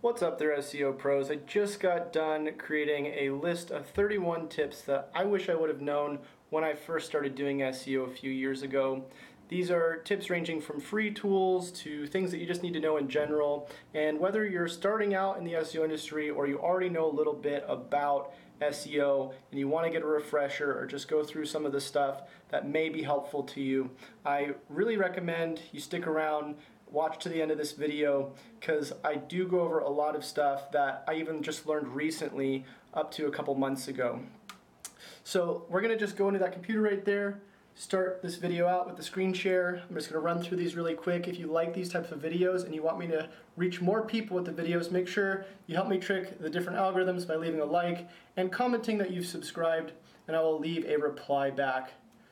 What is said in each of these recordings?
What's up there, SEO pros? I just got done creating a list of 31 tips that I wish I would have known when I first started doing SEO a few years ago. These are tips ranging from free tools to things that you just need to know in general. And whether you're starting out in the SEO industry or you already know a little bit about SEO and you want to get a refresher or just go through some of the stuff that may be helpful to you, I really recommend you stick around, watch to the end of this video, because I do go over a lot of stuff that I even just learned recently up to a couple months ago. So we're going to just go into that computer right there, start this video out with the screen share. I'm just going to run through these really quick. If you like these types of videos and you want me to reach more people with the videos, make sure you help me trick the different algorithms by leaving a like and commenting that you've subscribed, and I will leave a reply back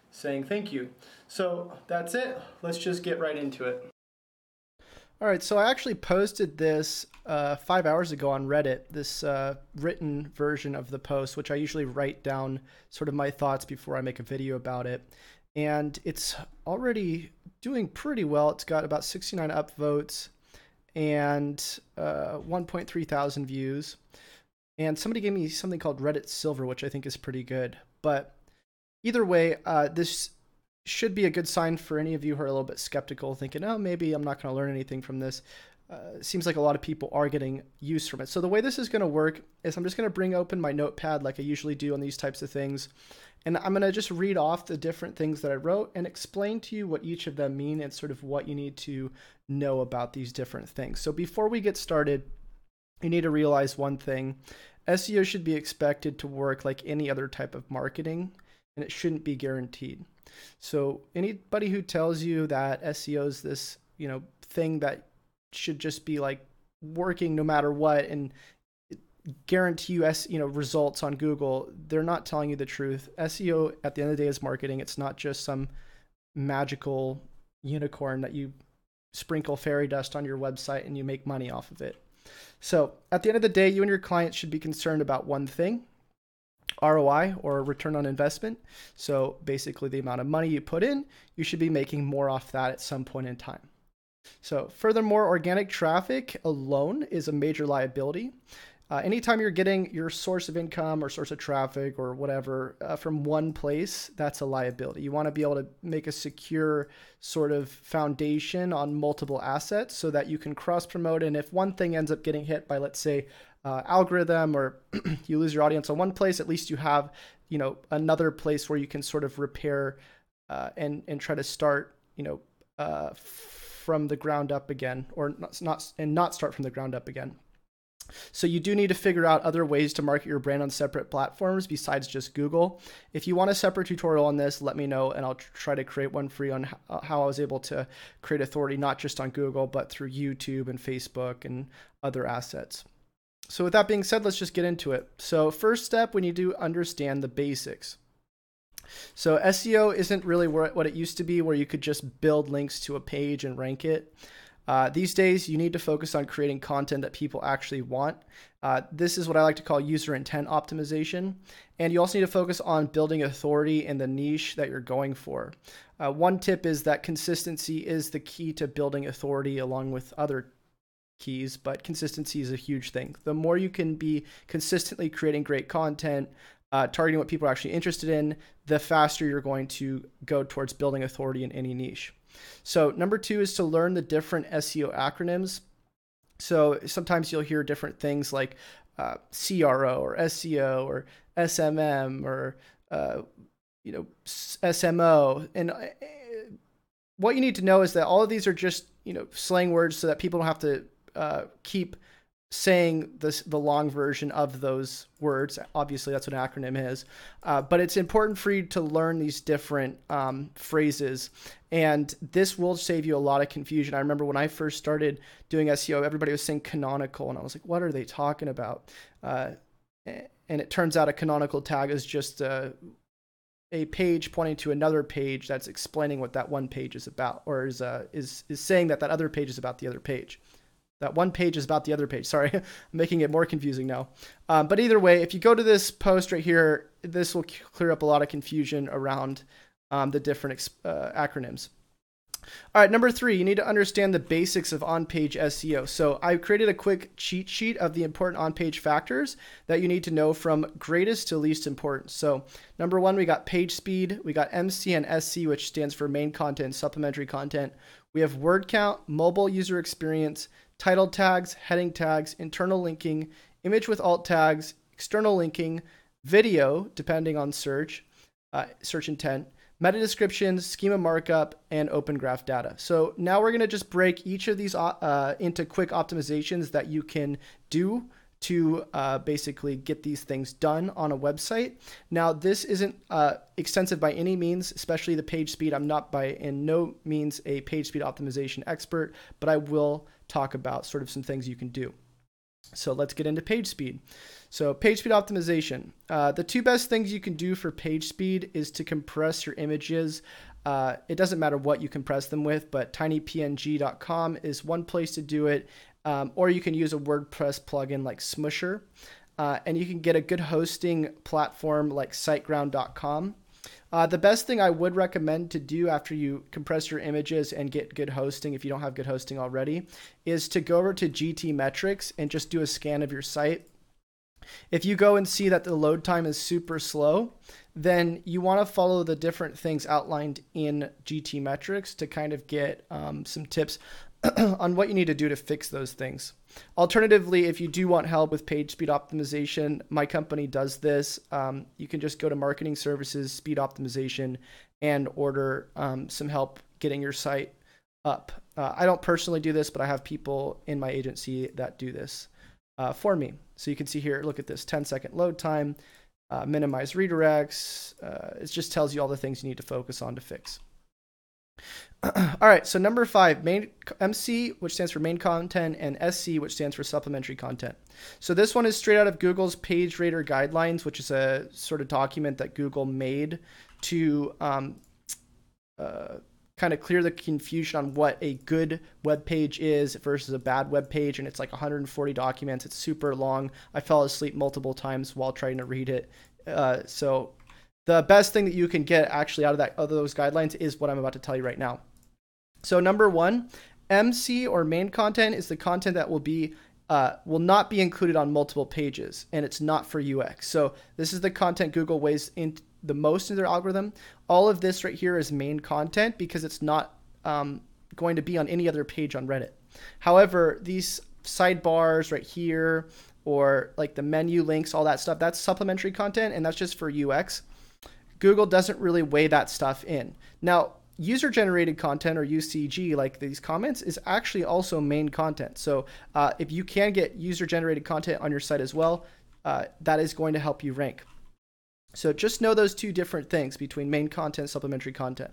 saying thank you. So that's it. Let's just get right into it. All right, so I actually posted this 5 hours ago on Reddit, this written version of the post, which I usually write down sort of my thoughts before I make a video about it. And it's already doing pretty well. It's got about 69 upvotes and 1.3 thousand views. And somebody gave me something called Reddit Silver, which I think is pretty good. But either way, this should be a good sign for any of you who are a little bit skeptical, thinking, oh, maybe I'm not going to learn anything from this. It seems like a lot of people are getting use from it. So the way this is going to work is I'm just going to bring open my notepad like I usually do on these types of things. And I'm going to just read off the different things that I wrote and explain to you what each of them mean and sort of what you need to know about these different things. So before we get started, you need to realize one thing. SEO should be expected to work like any other type of marketing, and it shouldn't be guaranteed. So anybody who tells you that SEO is this, thing that should just be like working no matter what and guarantee you, results on Google, they're not telling you the truth. SEO at the end of the day is marketing. It's not just some magical unicorn that you sprinkle fairy dust on your website and you make money off of it. So at the end of the day, you and your clients should be concerned about one thing: ROI, or return on investment. So basically the amount of money you put in, you should be making more off that at some point in time. So furthermore, organic traffic alone is a major liability. Anytime you're getting your source of income or source of traffic or whatever from one place, that's a liability. You want to be able to make a secure sort of foundation on multiple assets so that you can cross promote. And if one thing ends up getting hit by, let's say, algorithm, or you lose your audience on one place, at least you have, another place where you can sort of repair and try to start, from the ground up again, or not start from the ground up again. So you do need to figure out other ways to market your brand on separate platforms besides just Google. If you want a separate tutorial on this, let me know, and I'll try to create one for you on how I was able to create authority, not just on Google, but through YouTube and Facebook and other assets. So with that being said, let's just get into it. So first step, we need to understand the basics. So SEO isn't really what it used to be, where you could just build links to a page and rank it. These days, you need to focus on creating content that people actually want. This is what I like to call user intent optimization. And you also need to focus on building authority in the niche that you're going for. One tip is that consistency is the key to building authority, along with other keys, but consistency is a huge thing. The more you can be consistently creating great content, targeting what people are actually interested in, the faster you're going to go towards building authority in any niche. So number 2 is to learn the different SEO acronyms. So sometimes you'll hear different things like CRO or SEO or SMM or SMO. And what you need to know is that all of these are just slang words so that people don't have to keep saying the long version of those words. Obviously, that's what an acronym is. But it's important for you to learn these different phrases, and this will save you a lot of confusion. I remember when I first started doing SEO, everybody was saying canonical, and I was like, what are they talking about? And it turns out a canonical tag is just a page pointing to another page that's explaining what that one page is about, or is saying that other page is about the other page. That one page is about the other page. Sorry, I'm making it more confusing now. But either way, if you go to this post right here, this will clear up a lot of confusion around the different acronyms. All right, number 3, you need to understand the basics of on-page SEO. So I created a quick cheat sheet of the important on-page factors that you need to know from greatest to least important. So number 1, we got page speed, we got MC and SC, which stands for main content, supplementary content. We have word count, mobile user experience, title tags, heading tags, internal linking, image with alt tags, external linking, video, depending on search intent, meta descriptions, schema markup, and open graph data. So now we're going to just break each of these into quick optimizations that you can do to basically get these things done on a website. Now, this isn't extensive by any means, especially the page speed. I'm not by in no means a page speed optimization expert, but I will talk about sort of some things you can do. So let's get into page speed. So page speed optimization. The 2 best things you can do for page speed is to compress your images. It doesn't matter what you compress them with, but tinypng.com is one place to do it. Or you can use a WordPress plugin like Smusher. And you can get a good hosting platform like siteground.com. The best thing I would recommend to do after you compress your images and get good hosting, if you don't have good hosting already, is to go over to GTmetrix and just do a scan of your site. If you go and see that the load time is super slow, then you want to follow the different things outlined in GTmetrix to kind of get some tips on what you need to do to fix those things. Alternatively, if you do want help with page speed optimization, my company does this. You can just go to Marketing Services, Speed Optimization, and order some help getting your site up. I don't personally do this, but I have people in my agency that do this for me. So you can see here, look at this 10-second load time, minimize redirects. It just tells you all the things you need to focus on to fix. All right, so number 5, main MC, which stands for main content, and SC, which stands for supplementary content. So this one is straight out of Google's Page Rater Guidelines, which is a sort of document that Google made to kind of clear the confusion on what a good web page is versus a bad web page. And it's like 140 documents. It's super long. I fell asleep multiple times while trying to read it. So the best thing that you can get actually out of those guidelines is what I'm about to tell you right now. So number 1, MC or main content is the content that will not be included on multiple pages, and it's not for UX. So this is the content Google weighs in the most in their algorithm. All of this right here is main content because it's not going to be on any other page on Reddit. However, these sidebars right here, or like the menu links, all that stuff, that's supplementary content, and that's just for UX. Google doesn't really weigh that stuff in. Now, user-generated content, or UCG, like these comments, is actually also main content. So if you can get user-generated content on your site as well, that is going to help you rank. So just know those 2 different things between main content, supplementary content.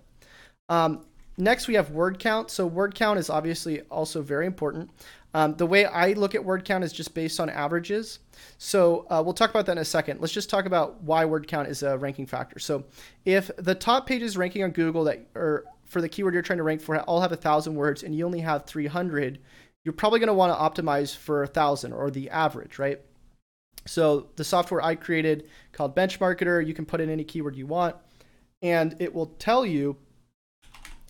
Next, we have word count. So word count is obviously also very important. The way I look at word count is just based on averages. So we'll talk about that in a second. Let's just talk about why word count is a ranking factor. So if the top pages ranking on Google that are for the keyword you're trying to rank for all have 1,000 words and you only have 300, you're probably going to want to optimize for 1,000 or the average, right? So the software I created called Benchmarketer, you can put in any keyword you want and it will tell you.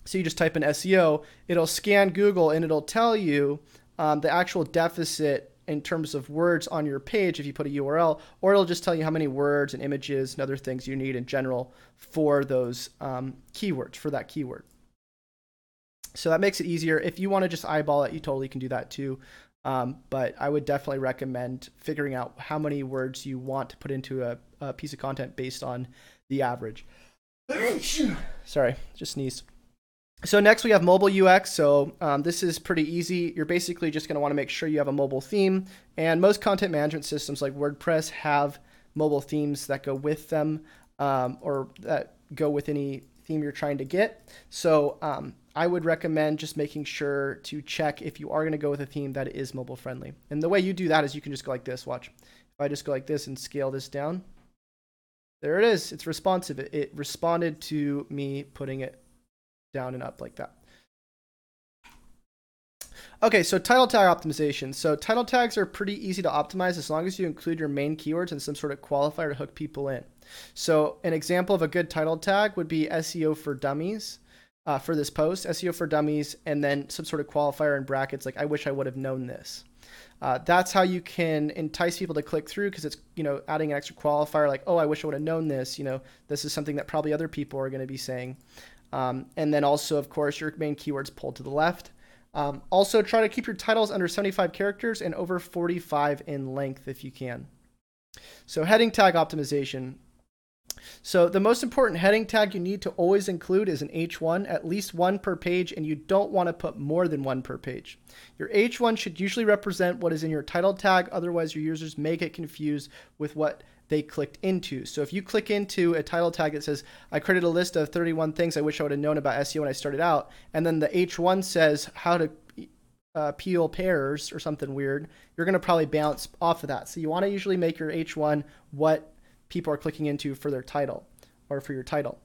So you just type in SEO, it'll scan Google and it'll tell you the actual deficit in terms of words on your page if you put a URL, or it'll just tell you how many words and images and other things you need in general for those keywords, for that keyword. So that makes it easier. If you want to just eyeball it, you totally can do that too. But I would definitely recommend figuring out how many words you want to put into a piece of content based on the average. Sorry, just sneezed. So next we have mobile UX. So this is pretty easy. You're basically just going to want to make sure you have a mobile theme. And most content management systems like WordPress have mobile themes that go with them or that go with any theme you're trying to get. So I would recommend just making sure to check if you are going to go with a theme that is mobile friendly. And the way you do that is you can just go like this. Watch. If I just go like this and scale this down, there it is. It's responsive. It responded to me putting it down and up like that. Okay, so title tag optimization. So title tags are pretty easy to optimize as long as you include your main keywords and some sort of qualifier to hook people in. So an example of a good title tag would be SEO for Dummies. for this post, SEO for Dummies, and then some sort of qualifier in brackets like I wish I would have known this. That's how you can entice people to click through, because it's, adding an extra qualifier like, oh, I wish I would have known this. This is something that probably other people are going to be saying. And then also, of course, your main keywords pulled to the left. Also, try to keep your titles under 75 characters and over 45 in length if you can. So heading tag optimization. So the most important heading tag you need to always include is an H1, at least one per page, and you don't want to put more than one per page. Your H1 should usually represent what is in your title tag, otherwise your users may get confused with what they clicked into. So if you click into a title tag that says, I created a list of 31 things I wish I would have known about SEO when I started out, and then the H1 says how to peel pears or something weird, you're going to probably bounce off of that. So you want to usually make your H1 what people are clicking into for their title or for your title.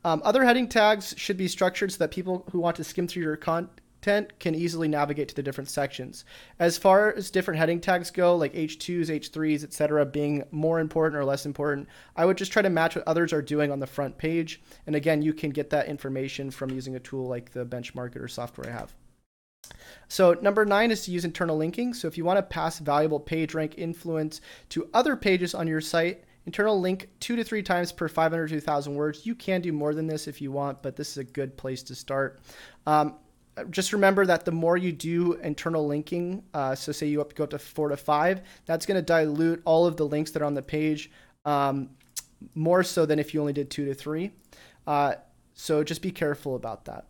Other heading tags should be structured so that people who want to skim through your content can easily navigate to the different sections. As far as different heading tags go, like H2s, H3s, etc., being more important or less important, I would just try to match what others are doing on the front page. And again, you can get that information from using a tool like the Benchmarker software I have. So number 9 is to use internal linking. So if you want to pass valuable page rank influence to other pages on your site, internal link 2 to 3 times per 500 to 1,000 words. You can do more than this if you want, but this is a good place to start. Just remember that the more you do internal linking, so say you go up to 4 to 5, that's going to dilute all of the links that are on the page more so than if you only did 2 to 3. So just be careful about that.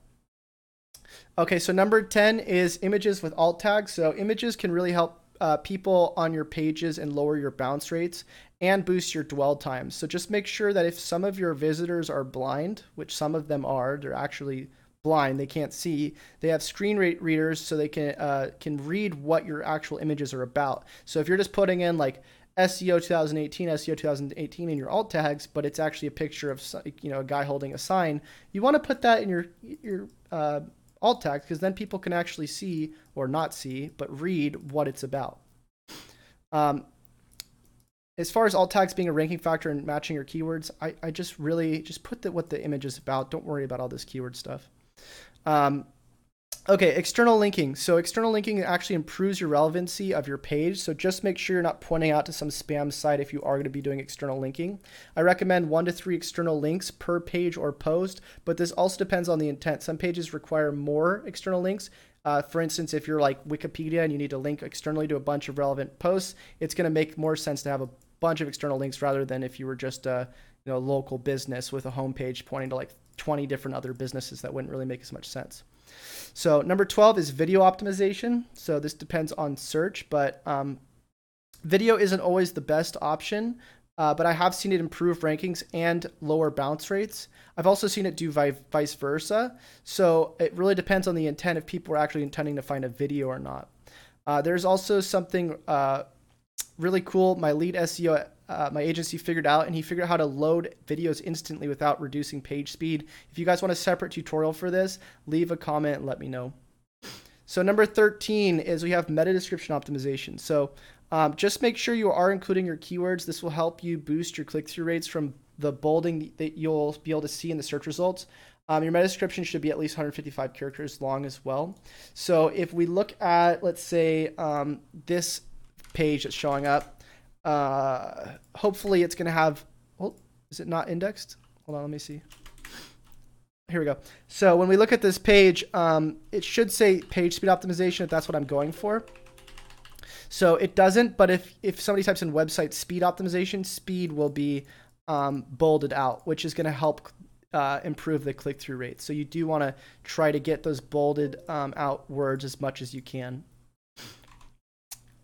Okay, so number 10 is images with alt tags. So images can really help people on your pages and lower your bounce rates and boost your dwell times. So just make sure that if some of your visitors are blind, which some of them are, they're actually blind, they can't see, they have screen readers so they can read what your actual images are about. So if you're just putting in like SEO 2018, SEO 2018 in your alt tags, but it's actually a picture of a guy holding a sign, you want to put that in your alt tags, because then people can actually see, or not see, but read what it's about. As far as alt tags being a ranking factor and matching your keywords, I just really put what the image is about. Don't worry about all this keyword stuff. Okay, external linking. So external linking actually improves your relevancy of your page. So just make sure you're not pointing out to some spam site if you are going to be doing external linking. I recommend 1 to 3 external links per page or post, but this also depends on the intent. Some pages require more external links. For instance, if you're like Wikipedia and you need to link externally to a bunch of relevant posts, it's going to make more sense to have a bunch of external links rather than if you were just a local business with a homepage pointing to like 20 different other businesses. That wouldn't really make as much sense. So number 12 is video optimization. So this depends on search, but video isn't always the best option, but I have seen it improve rankings and lower bounce rates. I've also seen it do vice versa. So it really depends on the intent, if people are actually intending to find a video or not. There's also something really cool my lead SEO my agency figured out, and he figured out how to load videos instantly without reducing page speed. If you guys want a separate tutorial for this, leave a comment and let me know. So number 13 is we have meta description optimization. So just make sure you are including your keywords. This will help you boost your click-through rates from the bolding that you'll be able to see in the search results. Your meta description should be at least 155 characters long as well. So if we look at, let's say, this page that's showing up, hopefully it's going to have, oh, is it not indexed? Hold on, let me see. Here we go. So when we look at this page, it should say page speed optimization if that's what I'm going for. So it doesn't, but if somebody types in website speed optimization, speed will be bolded out, which is going to help improve the click-through rate. So you do want to try to get those bolded out words as much as you can.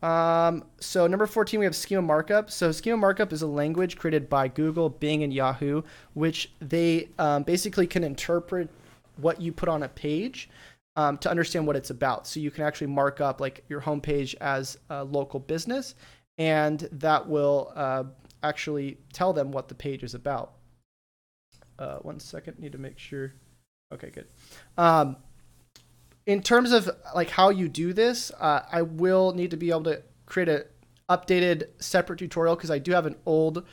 So number 14, we have schema markup. So schema markup is a language created by Google, Bing, and Yahoo, which they basically can interpret what you put on a page to understand what it's about. So you can actually mark up like your homepage as a local business, and that will actually tell them what the page is about. 1 second, need to make sure. Okay, good. In terms of like how you do this, I will need to be able to create an updated separate tutorial because I do have an older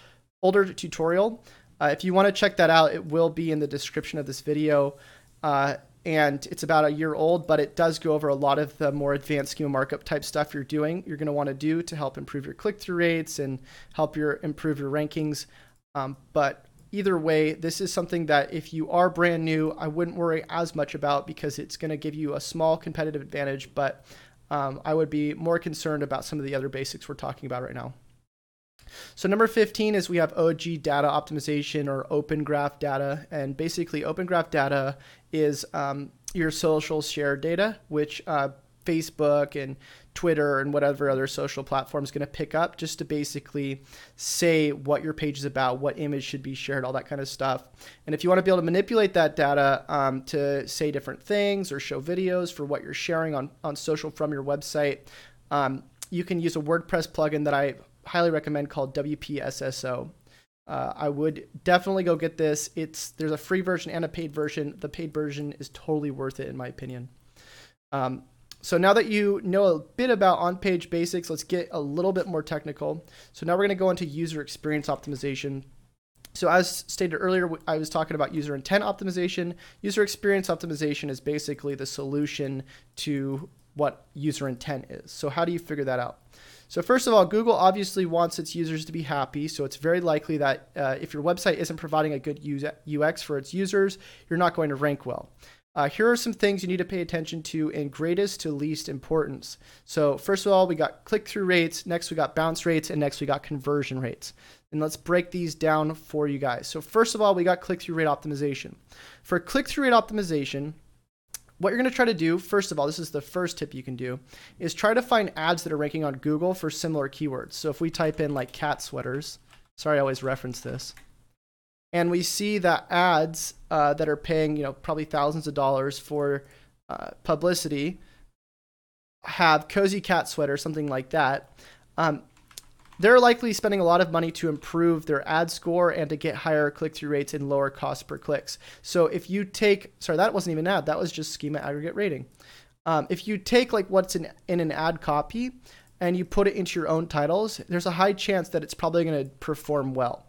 tutorial. If you want to check that out, it will be in the description of this video. and it's about a year old, but it does go over a lot of the more advanced schema markup type stuff you're going to want to do to help improve your click-through rates and help improve your rankings. But either way, this is something that if you are brand new, I wouldn't worry as much about because it's going to give you a small competitive advantage, but I would be more concerned about some of the other basics we're talking about right now. So number 15 is we have OG data optimization or open graph data. And basically open graph data is your social share data, which Facebook and Twitter and whatever other social platform is going to pick up just to basically say what your page is about, what image should be shared, all that kind of stuff. And if you want to be able to manipulate that data to say different things or show videos for what you're sharing on social from your website, you can use a WordPress plugin that I highly recommend called WPSSO. I would definitely go get this. There's a free version and a paid version. The paid version is totally worth it in my opinion. So now that you know a bit about on-page basics, let's get a little bit more technical. So now we're going to go into user experience optimization. So as stated earlier, I was talking about user intent optimization. User experience optimization is basically the solution to what user intent is. So how do you figure that out? So first of all, Google obviously wants its users to be happy. So it's very likely that if your website isn't providing a good UX for its users, you're not going to rank well. Here are some things you need to pay attention to in greatest to least importance. So first of all, we got click-through rates. Next, we got bounce rates. And next, we got conversion rates. And let's break these down for you guys. So first of all, we got click-through rate optimization. For click-through rate optimization, what you're going to try to do, first of all, this is the first tip you can do, is try to find ads that are ranking on Google for similar keywords. So if we type in like cat sweaters, sorry, I always reference this, and we see that ads that are paying, probably thousands of dollars for publicity have cozy cat sweater, something like that. They're likely spending a lot of money to improve their ad score and to get higher click-through rates and lower cost per clicks. So if you take, sorry, that wasn't even an ad, that was just schema aggregate rating. If you take like what's in an ad copy and you put it into your own titles, there's a high chance that it's probably going to perform well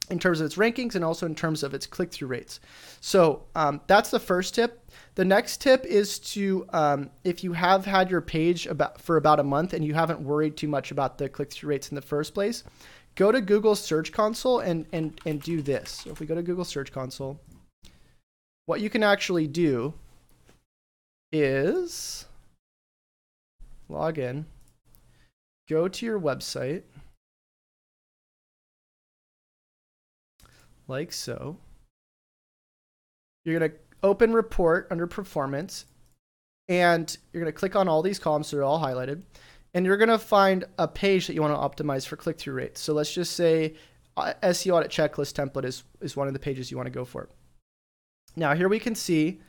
in terms of its rankings and also in terms of its click-through rates. So that's the first tip. The next tip is to, if you have had your page for about a month and you haven't worried too much about the click-through rates in the first place, go to Google Search Console and do this. So if we go to Google Search Console, what you can actually do is log in, go to your website, like so. You're going to open report under performance, and you're going to click on all these columns that are all highlighted, and you're going to find a page that you want to optimize for click-through rates. So let's just say SEO audit checklist template is one of the pages you want to go for. Now here we can see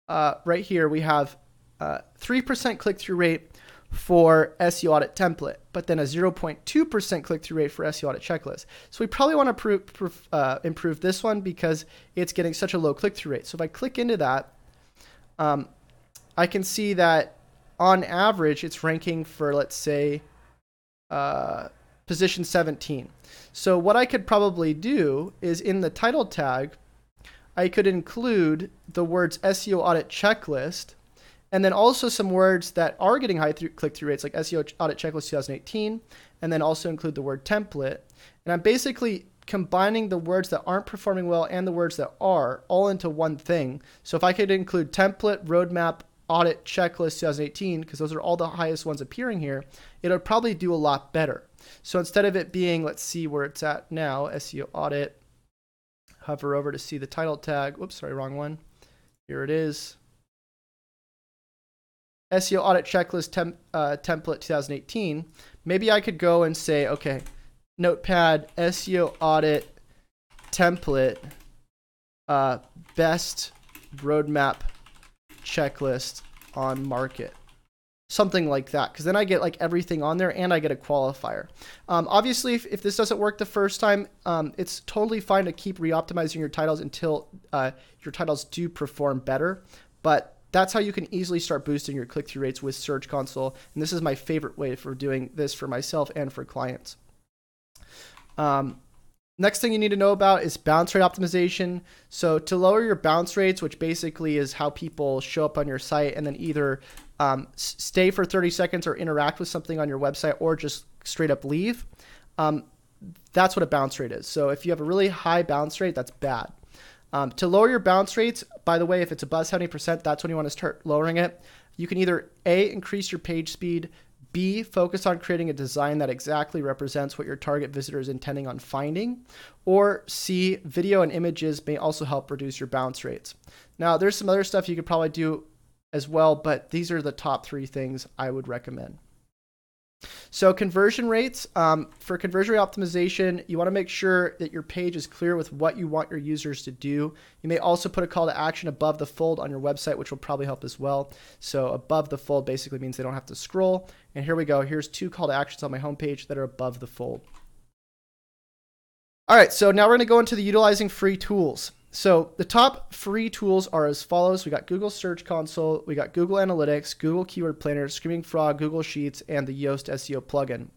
right here we have 3% click-through rate for SEO audit template, but then a 0.2% click-through rate for SEO audit checklist. So we probably want to improve this one because it's getting such a low click-through rate. So if I click into that, I can see that on average it's ranking for, let's say, position 17. So what I could probably do is in the title tag, I could include the words SEO audit checklist, and then also some words that are getting high click-through rates, like SEO Audit Checklist 2018, and then also include the word template. And I'm basically combining the words that aren't performing well and the words that are all into one thing. So if I could include template, roadmap, audit checklist 2018, because those are all the highest ones appearing here, it'll probably do a lot better. So instead of it being, let's see where it's at now, SEO audit, hover over to see the title tag. Oops, sorry, wrong one. Here it is. SEO audit checklist template 2018, maybe I could go and say, okay, Notepad SEO audit template best roadmap checklist on market. Something like that, because then I get like everything on there and I get a qualifier. Obviously, if this doesn't work the first time, it's totally fine to keep re-optimizing your titles until your titles do perform better. But that's how you can easily start boosting your click-through rates with Search Console. And this is my favorite way for doing this for myself and for clients. Next thing you need to know about is bounce rate optimization. So to lower your bounce rates, which basically is how people show up on your site and then either stay for 30 seconds or interact with something on your website or just straight up leave, that's what a bounce rate is. So if you have a really high bounce rate, that's bad. To lower your bounce rates, by the way, if it's above 70%, that's when you want to start lowering it. You can either A, increase your page speed, B, focus on creating a design that exactly represents what your target visitor is intending on finding, or C, video and images may also help reduce your bounce rates. Now, there's some other stuff you could probably do as well, but these are the top 3 things I would recommend. So conversion rates, for conversion rate optimization, you want to make sure that your page is clear with what you want your users to do. You may also put a call to action above the fold on your website, which will probably help as well. So above the fold basically means they don't have to scroll. And here we go. Here's 2 call to actions on my homepage that are above the fold. All right, so now we're going to go into the utilizing free tools. So the top free tools are as follows. We got Google Search Console, we got Google Analytics, Google Keyword Planner, Screaming Frog, Google Sheets, and the Yoast SEO plugin.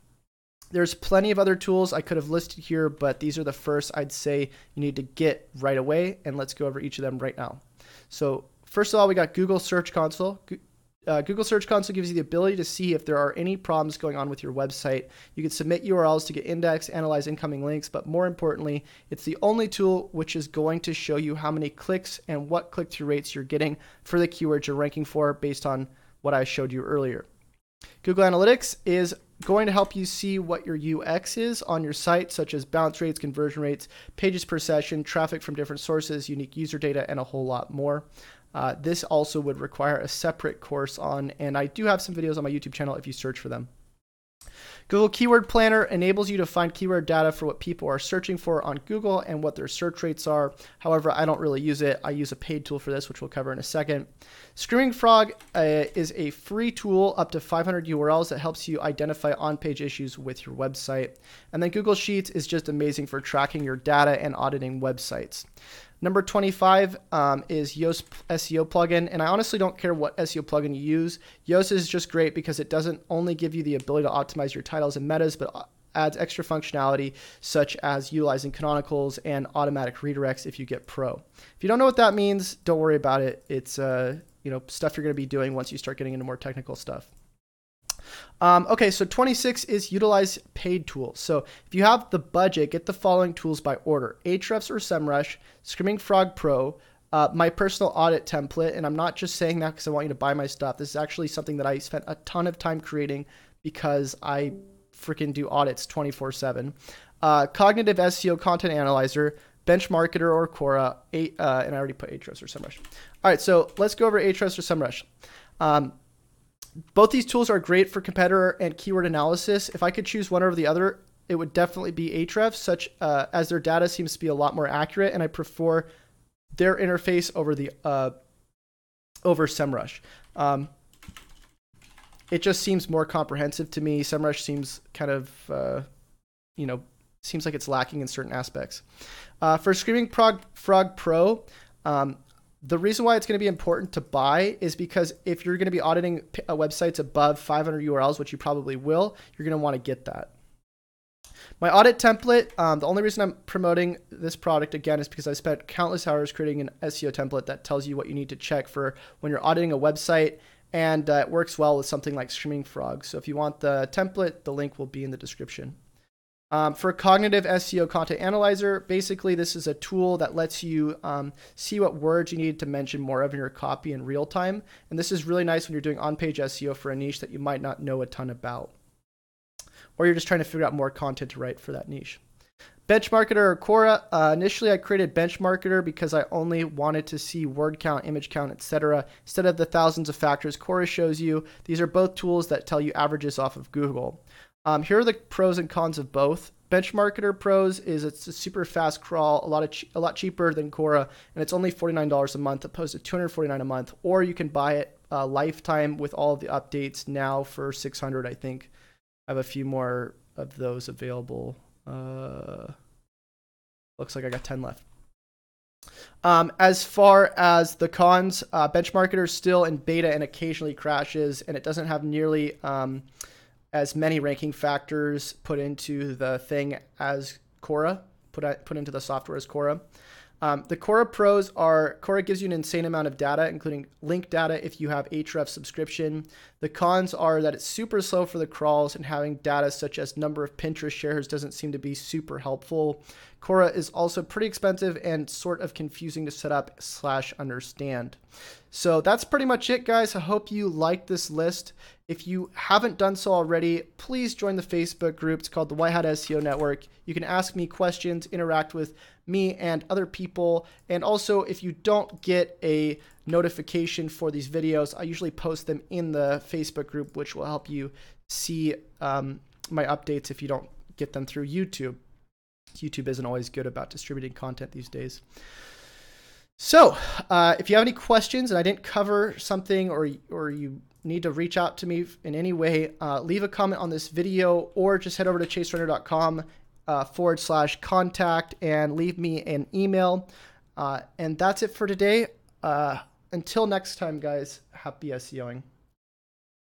There's plenty of other tools I could have listed here, but these are the first I'd say you need to get right away, and let's go over each of them right now. So first of all, we got Google Search Console. Google Search Console gives you the ability to see if there are any problems going on with your website. You can submit URLs to get indexed, analyze incoming links, but more importantly, it's the only tool which is going to show you how many clicks and what click-through rates you're getting for the keywords you're ranking for based on what I showed you earlier. Google Analytics is going to help you see what your UX is on your site, such as bounce rates, conversion rates, pages per session, traffic from different sources, unique user data, and a whole lot more. This also would require a separate course on, and I do have some videos on my YouTube channel if you search for them. Google Keyword Planner enables you to find keyword data for what people are searching for on Google and what their search rates are. However, I don't really use it. I use a paid tool for this, which we'll cover in a second. Screaming Frog is a free tool up to 500 URLs that helps you identify on-page issues with your website. And then Google Sheets is just amazing for tracking your data and auditing websites. Number 25 is Yoast SEO plugin, and I honestly don't care what SEO plugin you use. Yoast is just great because it doesn't only give you the ability to optimize your titles and metas, but adds extra functionality such as utilizing canonicals and automatic redirects if you get pro. If you don't know what that means, don't worry about it. It's stuff you're going to be doing once you start getting into more technical stuff. Okay, so 26 is utilize paid tools. So if you have the budget, get the following tools by order: Ahrefs or SEMrush, Screaming Frog Pro, my personal audit template, and I'm not just saying that because I want you to buy my stuff. This is actually something that I spent a ton of time creating because I freaking do audits 24/7. Cognitive SEO Content Analyzer, Benchmarketer or Quora, and I already put Ahrefs or SEMrush. All right, so let's go over Ahrefs or SEMrush. Both these tools are great for competitor and keyword analysis. If I could choose one over the other, it would definitely be Ahrefs, such as their data seems to be a lot more accurate, and I prefer their interface over SEMrush. It just seems more comprehensive to me. SEMrush seems kind of, seems like it's lacking in certain aspects. For Screaming Frog Pro, the reason why it's going to be important to buy is because if you're going to be auditing websites above 500 URLs, which you probably will, you're going to want to get that. My audit template, the only reason I'm promoting this product again is because I spent countless hours creating an SEO template that tells you what you need to check for when you're auditing a website, and it works well with something like Screaming Frog. So if you want the template, the link will be in the description. For Cognitive SEO Content Analyzer, basically this is a tool that lets you see what words you need to mention more of in your copy in real time. And this is really nice when you're doing on-page SEO for a niche that you might not know a ton about, or you're just trying to figure out more content to write for that niche. Benchmarketer or Quora. Initially, I created Benchmarketer because I only wanted to see word count, image count, etc. instead of the thousands of factors Quora shows you. These are both tools that tell you averages off of Google. Here are the pros and cons of both. Benchmarketer pros is it's a super fast crawl, a lot cheaper than Quora, and it's only $49 a month opposed to $249 a month. Or you can buy it lifetime with all of the updates now for $600. I think I have a few more of those available. Looks like I got 10 left. As far as the cons, Benchmarketer is still in beta and occasionally crashes, and it doesn't have nearly as many ranking factors put into the thing as Quora put into the software is Quora. The Quora gives you an insane amount of data, including link data if you have Ahrefs subscription. The cons are that it's super slow for the crawls, and having data such as number of Pinterest shares doesn't seem to be super helpful. Quora is also pretty expensive and sort of confusing to set up / understand. So that's pretty much it, guys. I hope you liked this list. If you haven't done so already, please join the Facebook group. It's called the White Hat SEO Network. You can ask me questions, interact with me and other people. And also, if you don't get a notification for these videos, I usually post them in the Facebook group, which will help you see my updates if you don't get them through YouTube. YouTube isn't always good about distributing content these days. So if you have any questions and I didn't cover something, or you need to reach out to me in any way, leave a comment on this video, or just head over to chaserunner.com /contact and leave me an email. And that's it for today. Until next time, guys, happy SEOing.